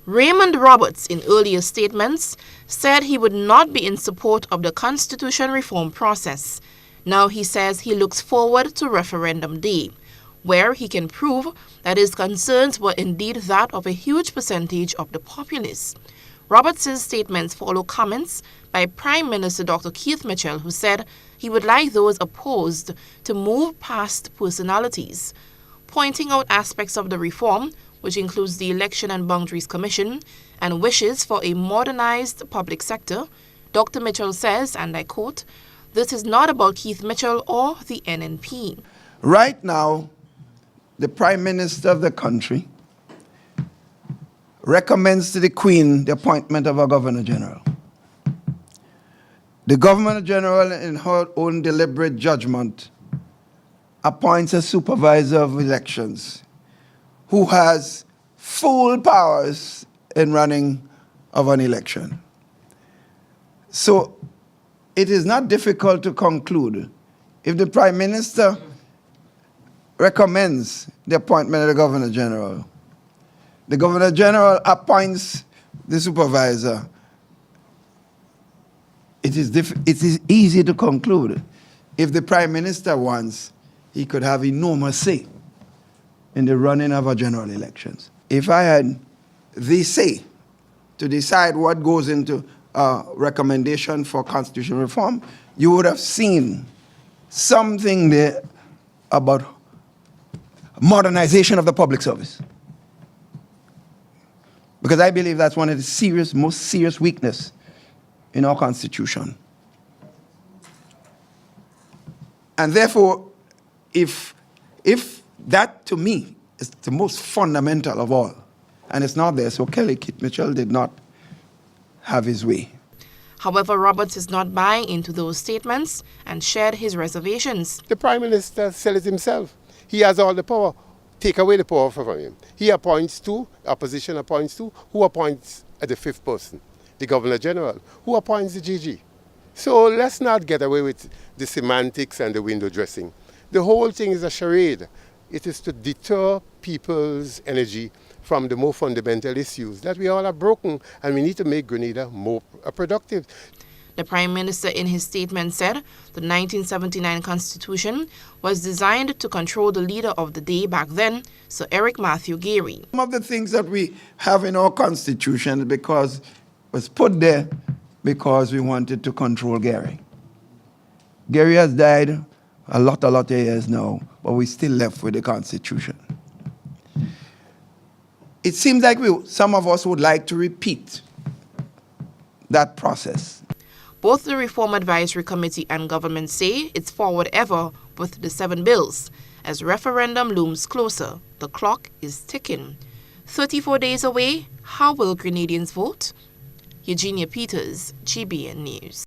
Raymond Roberts, in earlier statements, said he would not be in support of the constitution reform process. Now he says he looks forward to Referendum Day, where he can prove that his concerns were indeed that of a huge percentage of the populace. Roberts' statements follow comments by Prime Minister Dr. Keith Mitchell, who said he would like those opposed to move past personalities. Pointing out aspects of the reform, which includes the Election and Boundaries Commission and wishes for a modernized public sector, Dr. Mitchell says, and I quote, "This is not about Keith Mitchell or the NNP." Right now, the Prime Minister of the country recommends to the Queen the appointment of a Governor General. The Governor General, in her own deliberate judgment, appoints a supervisor of elections who has full powers in running of an election. So it is not difficult to conclude if the Prime Minister recommends the appointment of the Governor General, the Governor General appoints the supervisor, it is easy to conclude if the Prime Minister wants, he could have enormous say in the running of our general elections. If I had the say to decide what goes into a recommendation for constitutional reform, you would have seen something there about modernization of the public service. Because I believe that's one of the most serious weaknesses in our Constitution. And therefore, if that, to me, is the most fundamental of all, and it's not there, so Keith Mitchell did not have his way. However, Roberts is not buying into those statements and shared his reservations. The Prime Minister said it himself. He has all the power. Take away the power from him. He appoints two, opposition appoints two. Who appoints the fifth person? The Governor General. Who appoints the GG? So let's not get away with the semantics and the window dressing. The whole thing is a charade. It is to deter people's energy from the more fundamental issues that we all are broken, and we need to make Grenada more productive. The Prime Minister in his statement said the 1979 Constitution was designed to control the leader of the day back then, Sir Eric Matthew Gairy. Some of the things that we have in our Constitution was put there because we wanted to control Gairy. Gairy has died a lot of years now, but we're still left with the Constitution. It seems like some of us would like to repeat that process. Both the Reform Advisory Committee and government say it's forward ever with the 7 bills. As referendum looms closer, the clock is ticking. 34 days away, how will Grenadians vote? Eugenia Peters, GBN News.